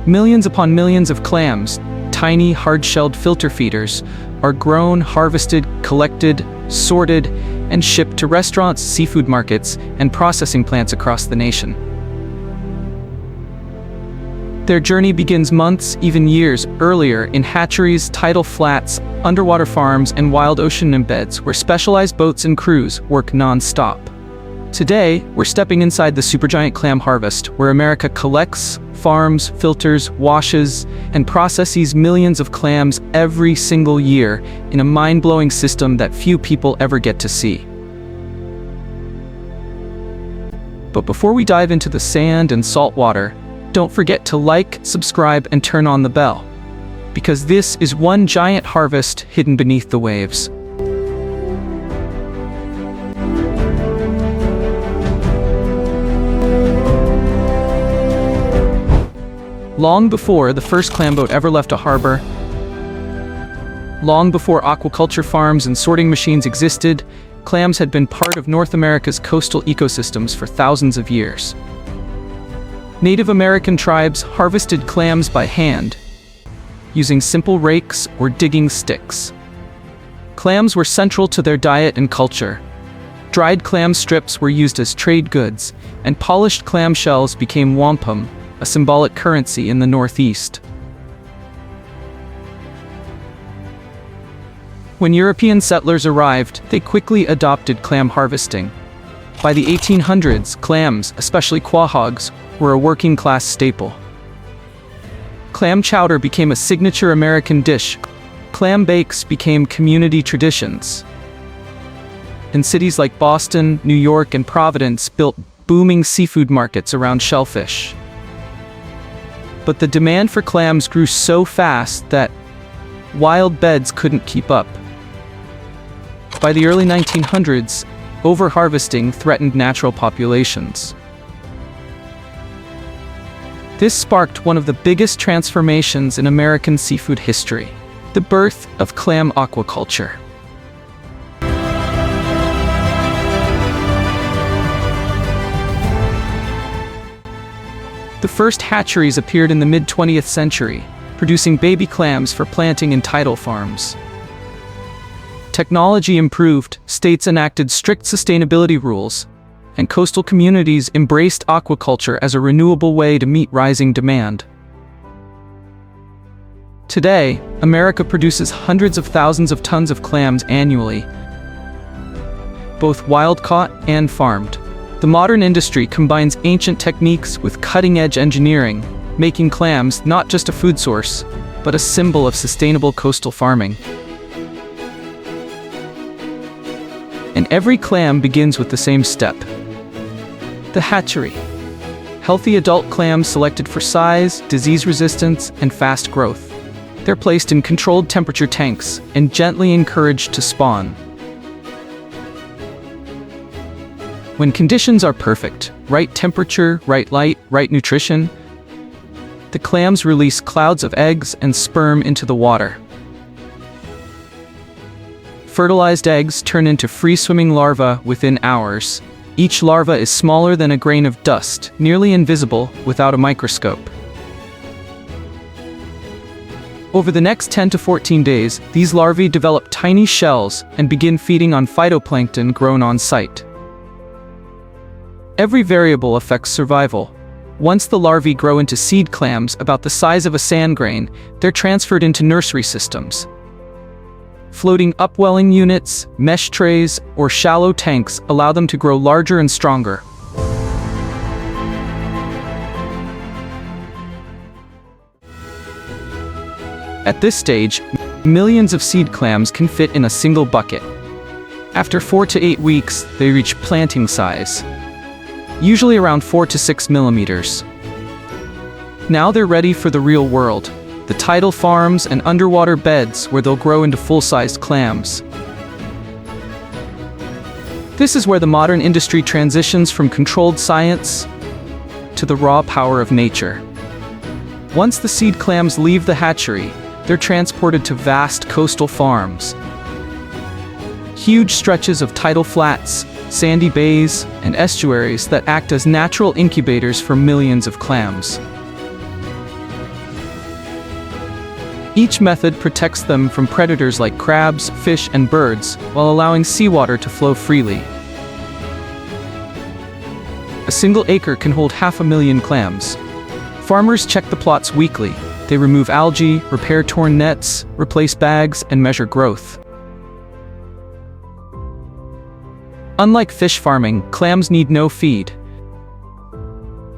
Millions upon millions of clams, tiny, hard-shelled filter feeders, are grown, harvested, collected, sorted, and shipped to restaurants, seafood markets, and processing plants across the nation. Their journey begins months, even years, earlier in hatcheries, tidal flats, underwater farms, and wild ocean embeds where specialized boats and crews work non-stop. Today, we're stepping inside the supergiant clam harvest, where America collects, farms, filters, washes, and processes millions of clams every single year in a mind-blowing system that few people ever get to see. But before we dive into the sand and salt water, don't forget to like, subscribe, and turn on the bell, because this is one giant harvest hidden beneath the waves. Long before the first clam boat ever left a harbor, long before aquaculture farms and sorting machines existed, clams had been part of North America's coastal ecosystems for thousands of years. Native American tribes harvested clams by hand, using simple rakes or digging sticks. Clams were central to their diet and culture. Dried clam strips were used as trade goods, and polished clam shells became wampum, a symbolic currency in the Northeast. When European settlers arrived, they quickly adopted clam harvesting. By the 1800s, clams, especially quahogs, were a working-class staple. Clam chowder became a signature American dish. Clam bakes became community traditions. And cities like Boston, New York, and Providence built booming seafood markets around shellfish. But the demand for clams grew so fast that wild beds couldn't keep up. By the early 1900s, overharvesting threatened natural populations. This sparked one of the biggest transformations in American seafood history, the birth of clam aquaculture. The first hatcheries appeared in the mid-20th century, producing baby clams for planting in tidal farms. Technology improved, states enacted strict sustainability rules, and coastal communities embraced aquaculture as a renewable way to meet rising demand. Today, America produces hundreds of thousands of tons of clams annually, both wild-caught and farmed. The modern industry combines ancient techniques with cutting-edge engineering, making clams not just a food source, but a symbol of sustainable coastal farming. And every clam begins with the same step: the hatchery. Healthy adult clams selected for size, disease resistance, and fast growth. They're placed in controlled temperature tanks and gently encouraged to spawn. When conditions are perfect, right temperature, right light, right nutrition, the clams release clouds of eggs and sperm into the water. Fertilized eggs turn into free-swimming larvae within hours. Each larva is smaller than a grain of dust, nearly invisible without a microscope. Over the next 10 to 14 days, these larvae develop tiny shells and begin feeding on phytoplankton grown on site. Every variable affects survival. Once the larvae grow into seed clams about the size of a sand grain, they're transferred into nursery systems. Floating upwelling units, mesh trays, or shallow tanks allow them to grow larger and stronger. At this stage, millions of seed clams can fit in a single bucket. After 4 to 8 weeks, they reach planting size, usually around 4 to 6 millimeters. Now they're ready for the real world, the tidal farms and underwater beds where they'll grow into full-sized clams. This is where the modern industry transitions from controlled science to the raw power of nature. Once the seed clams leave the hatchery, they're transported to vast coastal farms. Huge stretches of tidal flats, sandy bays, and estuaries that act as natural incubators for millions of clams. Each method protects them from predators like crabs, fish, and birds, while allowing seawater to flow freely. A single acre can hold 500,000 clams. Farmers check the plots weekly. They remove algae, repair torn nets, replace bags, and measure growth. Unlike fish farming, clams need no feed.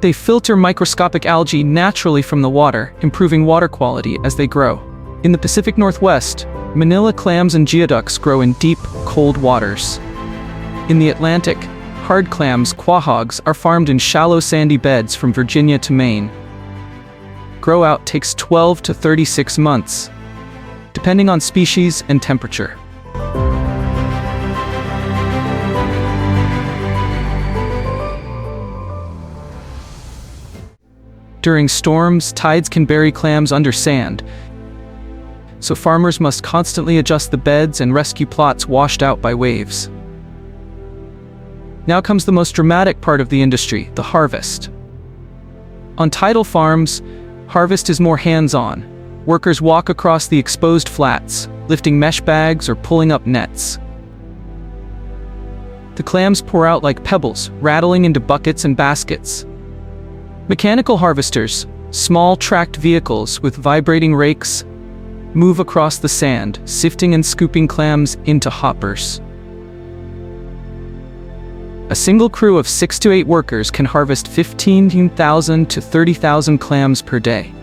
They filter microscopic algae naturally from the water, improving water quality as they grow. In the Pacific Northwest, Manila clams and geoducks grow in deep, cold waters. In the Atlantic, hard clams, quahogs, are farmed in shallow sandy beds from Virginia to Maine. Grow out takes 12 to 36 months, depending on species and temperature. During storms, tides can bury clams under sand, so farmers must constantly adjust the beds and rescue plots washed out by waves. Now comes the most dramatic part of the industry, the harvest. On tidal farms, harvest is more hands-on. Workers walk across the exposed flats, lifting mesh bags or pulling up nets. The clams pour out like pebbles, rattling into buckets and baskets. Mechanical harvesters, small tracked vehicles with vibrating rakes, move across the sand, sifting and scooping clams into hoppers. A single crew of 6 to 8 workers can harvest 15,000 to 30,000 clams per day.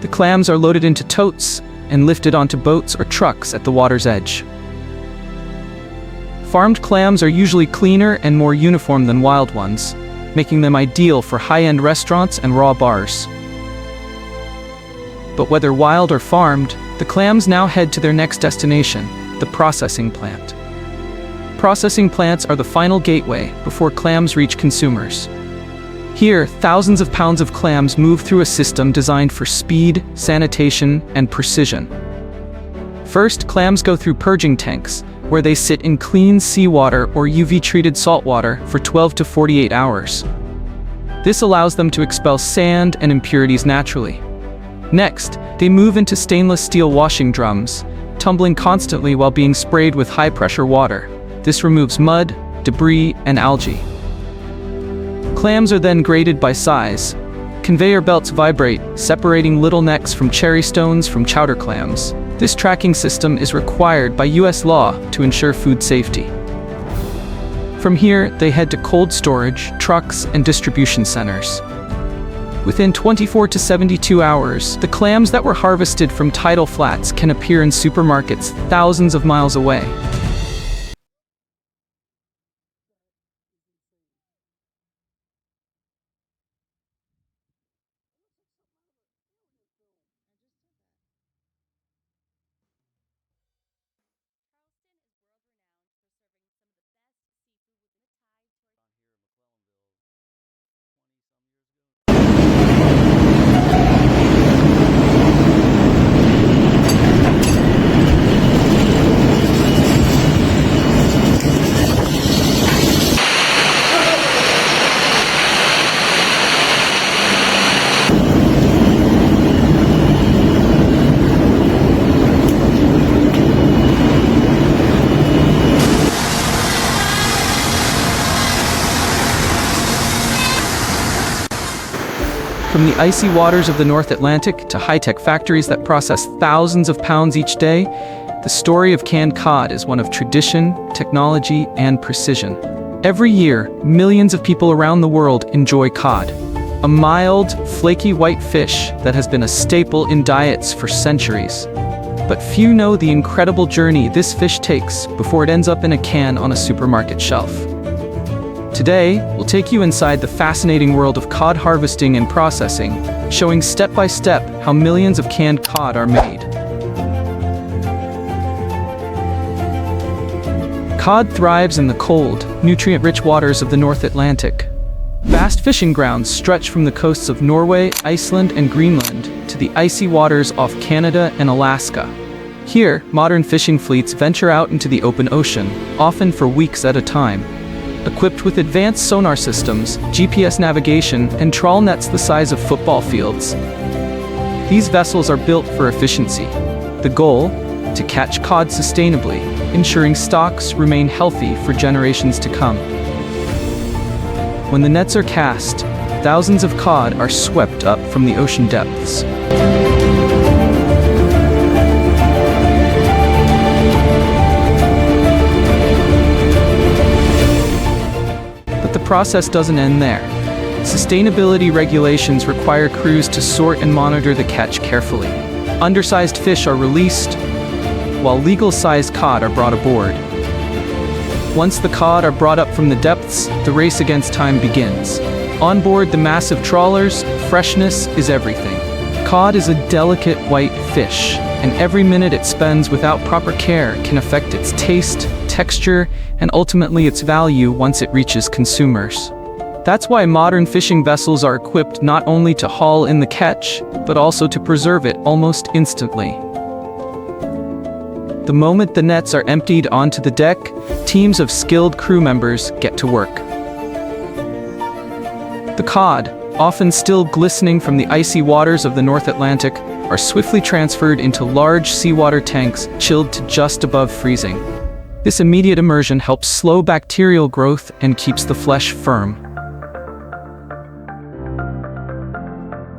The clams are loaded into totes and lifted onto boats or trucks at the water's edge. Farmed clams are usually cleaner and more uniform than wild ones, making them ideal for high-end restaurants and raw bars. But whether wild or farmed, the clams now head to their next destination, the processing plant. Processing plants are the final gateway before clams reach consumers. Here, thousands of pounds of clams move through a system designed for speed, sanitation, and precision. First, clams go through purging tanks, where they sit in clean seawater or UV-treated saltwater for 12 to 48 hours. This allows them to expel sand and impurities naturally. Next, they move into stainless steel washing drums, tumbling constantly while being sprayed with high-pressure water. This removes mud, debris, and algae. Clams are then graded by size. Conveyor belts vibrate, separating little necks from cherry stones from chowder clams. This tracking system is required by US law to ensure food safety. From here, they head to cold storage, trucks, and distribution centers. Within 24 to 72 hours, the clams that were harvested from tidal flats can appear in supermarkets thousands of miles away. From the icy waters of the North Atlantic to high-tech factories that process thousands of pounds each day, the story of canned cod is one of tradition, technology, and precision. Every year, millions of people around the world enjoy cod, a mild, flaky white fish that has been a staple in diets for centuries. But few know the incredible journey this fish takes before it ends up in a can on a supermarket shelf. Today, we'll take you inside the fascinating world of cod harvesting and processing, showing step-by-step how millions of canned cod are made. Cod thrives in the cold, nutrient-rich waters of the North Atlantic. Vast fishing grounds stretch from the coasts of Norway, Iceland, and Greenland to the icy waters off Canada and Alaska. Here, modern fishing fleets venture out into the open ocean, often for weeks at a time. Equipped with advanced sonar systems, GPS navigation, and trawl nets the size of football fields. These vessels are built for efficiency. The goal? To catch cod sustainably, ensuring stocks remain healthy for generations to come. When the nets are cast, thousands of cod are swept up from the ocean depths. But the process doesn't end there. Sustainability regulations require crews to sort and monitor the catch carefully. Undersized fish are released, while legal-sized cod are brought aboard. Once the cod are brought up from the depths, the race against time begins. On board the massive trawlers, freshness is everything. Cod is a delicate white fish, and every minute it spends without proper care can affect its taste, texture, and ultimately its value once it reaches consumers. That's why modern fishing vessels are equipped not only to haul in the catch, but also to preserve it almost instantly. The moment the nets are emptied onto the deck, teams of skilled crew members get to work. The cod, often still glistening from the icy waters of the North Atlantic, are swiftly transferred into large seawater tanks chilled to just above freezing. This immediate immersion helps slow bacterial growth and keeps the flesh firm.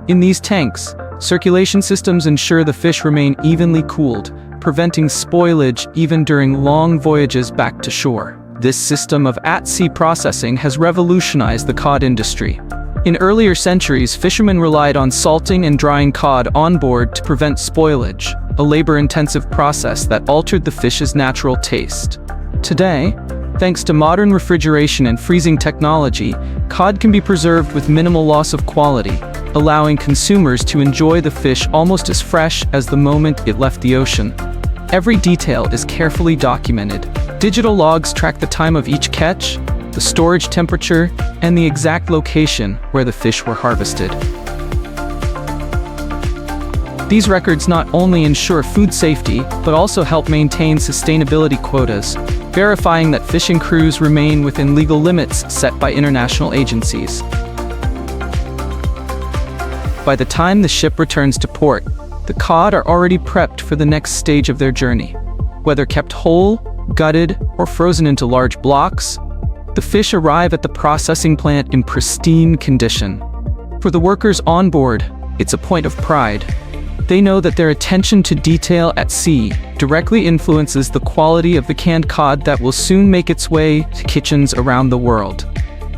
In these tanks, circulation systems ensure the fish remain evenly cooled, preventing spoilage even during long voyages back to shore. This system of at-sea processing has revolutionized the cod industry. In earlier centuries, fishermen relied on salting and drying cod on board to prevent spoilage, a labor-intensive process that altered the fish's natural taste. Today, thanks to modern refrigeration and freezing technology, cod can be preserved with minimal loss of quality, allowing consumers to enjoy the fish almost as fresh as the moment it left the ocean. Every detail is carefully documented. Digital logs track the time of each catch, the storage temperature, and the exact location where the fish were harvested. These records not only ensure food safety, but also help maintain sustainability quotas, verifying that fishing crews remain within legal limits set by international agencies. By the time the ship returns to port, the cod are already prepped for the next stage of their journey. Whether kept whole, gutted, or frozen into large blocks, the fish arrive at the processing plant in pristine condition. For the workers on board, it's a point of pride. They know that their attention to detail at sea directly influences the quality of the canned cod that will soon make its way to kitchens around the world.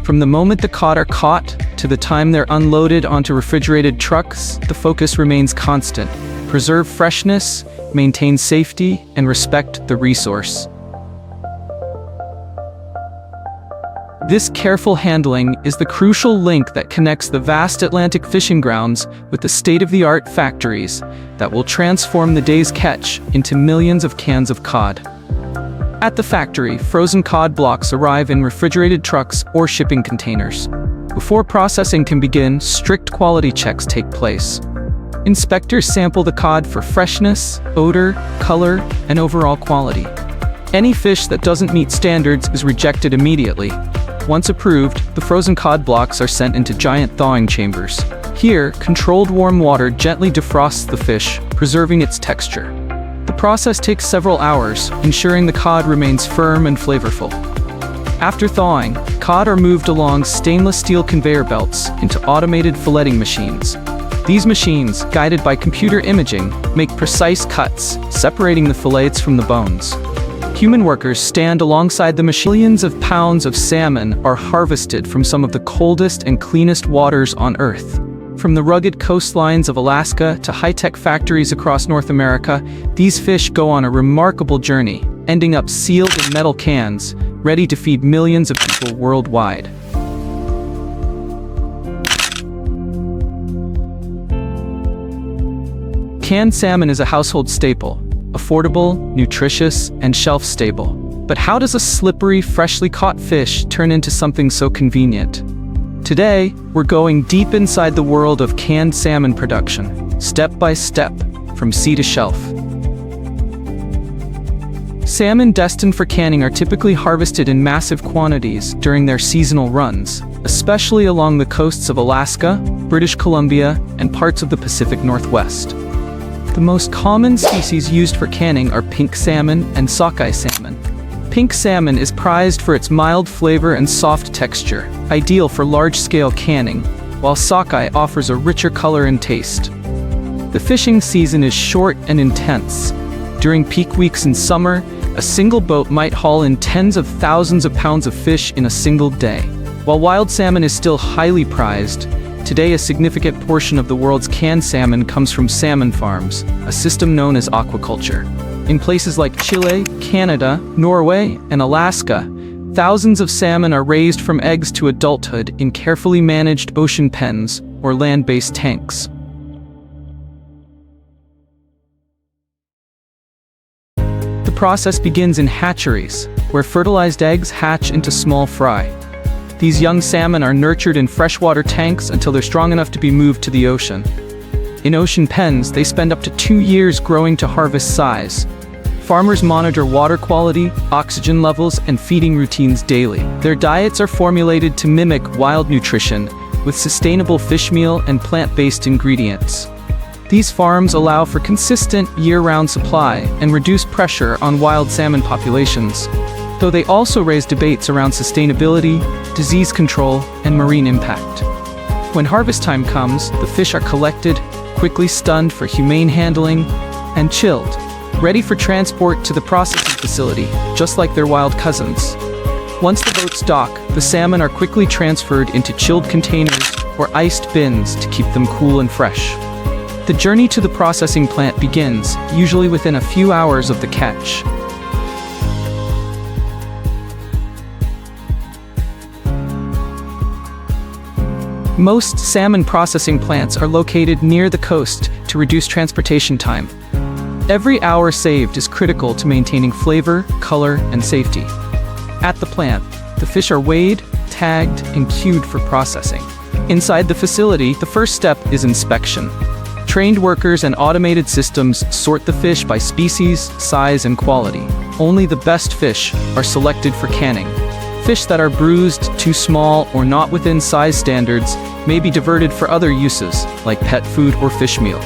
From the moment the cod are caught to the time they're unloaded onto refrigerated trucks, the focus remains constant. Preserve freshness, maintain safety, and respect the resource. This careful handling is the crucial link that connects the vast Atlantic fishing grounds with the state-of-the-art factories that will transform the day's catch into millions of cans of cod. At the factory, frozen cod blocks arrive in refrigerated trucks or shipping containers. Before processing can begin, strict quality checks take place. Inspectors sample the cod for freshness, odor, color, and overall quality. Any fish that doesn't meet standards is rejected immediately. Once approved, the frozen cod blocks are sent into giant thawing chambers. Here, controlled warm water gently defrosts the fish, preserving its texture. The process takes several hours, ensuring the cod remains firm and flavorful. After thawing, cod are moved along stainless steel conveyor belts into automated filleting machines. These machines, guided by computer imaging, make precise cuts, separating the fillets from the bones. Human workers stand alongside the machine. Millions of pounds of salmon are harvested from some of the coldest and cleanest waters on Earth. From the rugged coastlines of Alaska to high-tech factories across North America, these fish go on a remarkable journey, ending up sealed in metal cans, ready to feed millions of people worldwide. Canned salmon is a household staple, affordable, nutritious, and shelf-stable. But how does a slippery, freshly caught fish turn into something so convenient? Today, we're going deep inside the world of canned salmon production, step by step, from sea to shelf. Salmon destined for canning are typically harvested in massive quantities during their seasonal runs, especially along the coasts of Alaska, British Columbia, and parts of the Pacific Northwest. The most common species used for canning are pink salmon and sockeye salmon. Pink salmon is prized for its mild flavor and soft texture, ideal for large-scale canning, while sockeye offers a richer color and taste. The fishing season is short and intense. During peak weeks in summer, a single boat might haul in tens of thousands of pounds of fish in a single day. While wild salmon is still highly prized, today a significant portion of the world's canned salmon comes from salmon farms, a system known as aquaculture. In places like Chile, Canada, Norway, and Alaska, thousands of salmon are raised from eggs to adulthood in carefully managed ocean pens or land-based tanks. The process begins in hatcheries, where fertilized eggs hatch into small fry. These young salmon are nurtured in freshwater tanks until they're strong enough to be moved to the ocean. In ocean pens, they spend up to 2 years growing to harvest size. Farmers monitor water quality, oxygen levels, and feeding routines daily. Their diets are formulated to mimic wild nutrition, with sustainable fish meal and plant-based ingredients. These farms allow for consistent, year-round supply and reduce pressure on wild salmon populations, though they also raise debates around sustainability, disease control, and marine impact. When harvest time comes, the fish are collected, quickly stunned for humane handling, and chilled, ready for transport to the processing facility, just like their wild cousins. Once the boats dock, the salmon are quickly transferred into chilled containers or iced bins to keep them cool and fresh. The journey to the processing plant begins, usually within a few hours of the catch. Most salmon processing plants are located near the coast to reduce transportation time. Every hour saved is critical to maintaining flavor, color, and safety. At the plant, the fish are weighed, tagged, and queued for processing. Inside the facility, the first step is inspection. Trained workers and automated systems sort the fish by species, size, and quality. Only the best fish are selected for canning. Fish that are bruised, too small, or not within size standards may be diverted for other uses, like pet food or fish meal.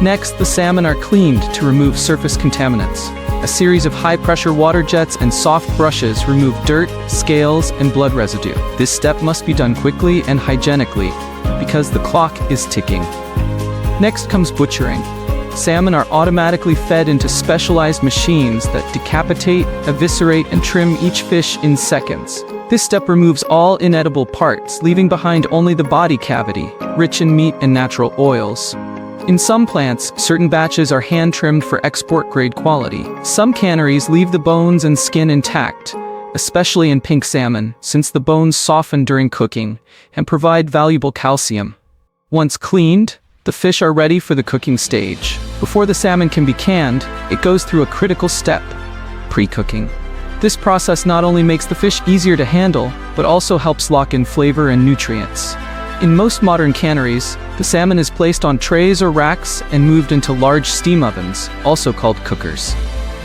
Next, the salmon are cleaned to remove surface contaminants. A series of high-pressure water jets and soft brushes remove dirt, scales, and blood residue. This step must be done quickly and hygienically, because the clock is ticking. Next comes butchering. Salmon are automatically fed into specialized machines that decapitate, eviscerate, and trim each fish in seconds. This step removes all inedible parts, leaving behind only the body cavity, rich in meat and natural oils. In some plants, certain batches are hand-trimmed for export-grade quality. Some canneries leave the bones and skin intact, especially in pink salmon, since the bones soften during cooking and provide valuable calcium. Once cleaned, the fish are ready for the cooking stage. Before the salmon can be canned, it goes through a critical step: pre-cooking. This process not only makes the fish easier to handle, but also helps lock in flavor and nutrients. In most modern canneries, the salmon is placed on trays or racks and moved into large steam ovens, also called cookers.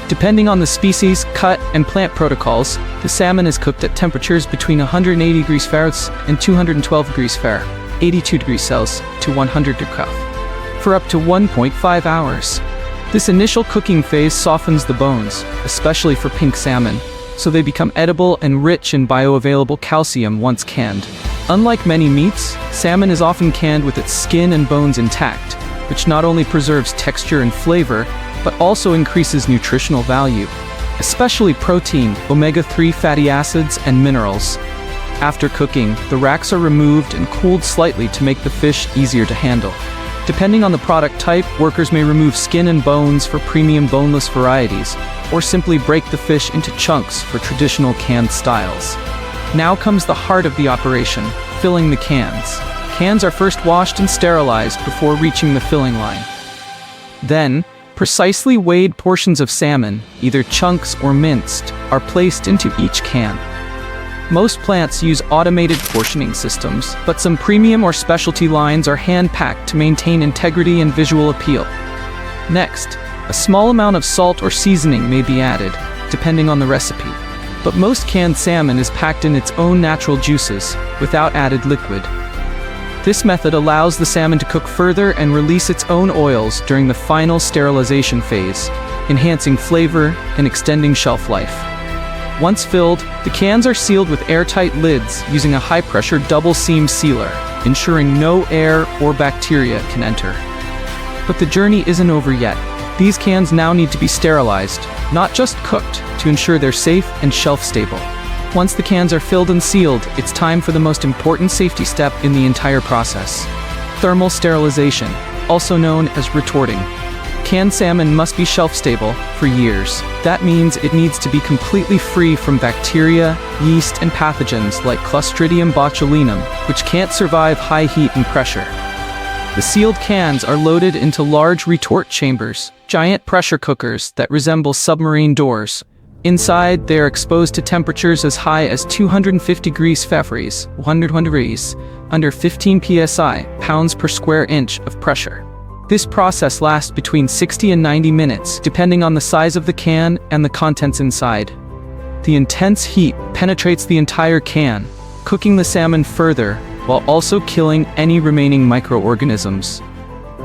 Depending on the species, cut, and plant protocols, the salmon is cooked at temperatures between 180 degrees Fahrenheit and 212 degrees Fahrenheit. 82 degrees Celsius to 100 degrees for up to 1.5 hours. This initial cooking phase softens the bones, especially for pink salmon, so they become edible and rich in bioavailable calcium once canned. Unlike many meats, salmon is often canned with its skin and bones intact, which not only preserves texture and flavor, but also increases nutritional value, especially protein, omega-3 fatty acids, and minerals. After cooking, the racks are removed and cooled slightly to make the fish easier to handle. Depending on the product type, workers may remove skin and bones for premium boneless varieties, or simply break the fish into chunks for traditional canned styles. Now comes the heart of the operation: filling the cans. Cans are first washed and sterilized before reaching the filling line. Then, precisely weighed portions of salmon, either chunks or minced, are placed into each can. Most plants use automated portioning systems, but some premium or specialty lines are hand-packed to maintain integrity and visual appeal. Next, a small amount of salt or seasoning may be added, depending on the recipe. But most canned salmon is packed in its own natural juices, without added liquid. This method allows the salmon to cook further and release its own oils during the final sterilization phase, enhancing flavor and extending shelf life. Once filled, the cans are sealed with airtight lids using a high-pressure double-seam sealer, ensuring no air or bacteria can enter. But the journey isn't over yet. These cans now need to be sterilized, not just cooked, to ensure they're safe and shelf-stable. Once the cans are filled and sealed, it's time for the most important safety step in the entire process: thermal sterilization, also known as retorting. Canned salmon must be shelf-stable for years. That means it needs to be completely free from bacteria, yeast, and pathogens like Clostridium botulinum, which can't survive high heat and pressure. The sealed cans are loaded into large retort chambers, giant pressure cookers that resemble submarine doors. Inside, they are exposed to temperatures as high as 250 degrees Fahrenheit, 100 degrees, under 15 psi, pounds per square inch of pressure. This process lasts between 60 and 90 minutes, depending on the size of the can and the contents inside. The intense heat penetrates the entire can, cooking the salmon further, while also killing any remaining microorganisms.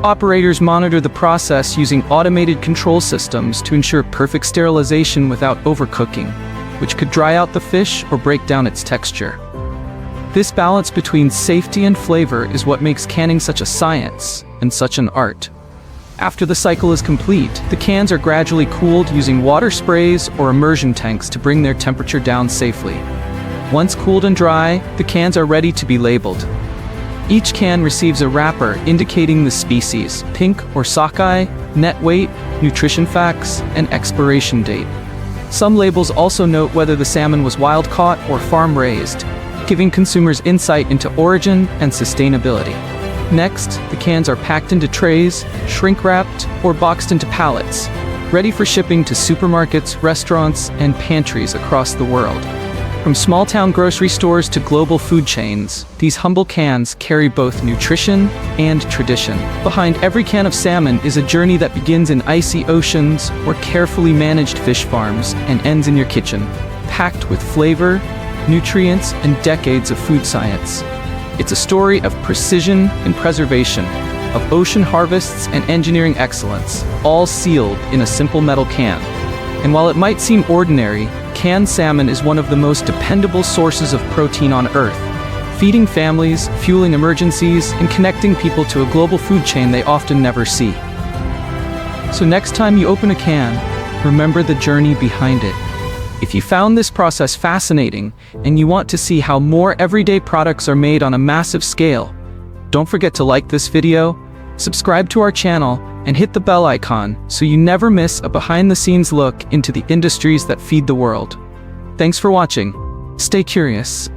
Operators monitor the process using automated control systems to ensure perfect sterilization without overcooking, which could dry out the fish or break down its texture. This balance between safety and flavor is what makes canning such a science and such an art. After the cycle is complete, the cans are gradually cooled using water sprays or immersion tanks to bring their temperature down safely. Once cooled and dry, the cans are ready to be labeled. Each can receives a wrapper indicating the species, pink or sockeye, net weight, nutrition facts, and expiration date. Some labels also note whether the salmon was wild-caught or farm-raised, giving consumers insight into origin and sustainability. Next, the cans are packed into trays, shrink-wrapped, or boxed into pallets, ready for shipping to supermarkets, restaurants, and pantries across the world. From small-town grocery stores to global food chains, these humble cans carry both nutrition and tradition. Behind every can of salmon is a journey that begins in icy oceans or carefully managed fish farms and ends in your kitchen, packed with flavor, nutrients, and decades of food science. It's a story of precision and preservation, of ocean harvests and engineering excellence, all sealed in a simple metal can. And while it might seem ordinary, canned salmon is one of the most dependable sources of protein on Earth, feeding families, fueling emergencies, and connecting people to a global food chain they often never see. So next time you open a can, remember the journey behind it. If you found this process fascinating and you want to see how more everyday products are made on a massive scale, don't forget to like this video, subscribe to our channel, and hit the bell icon so you never miss a behind-the-scenes look into the industries that feed the world. Thanks for watching. Stay curious.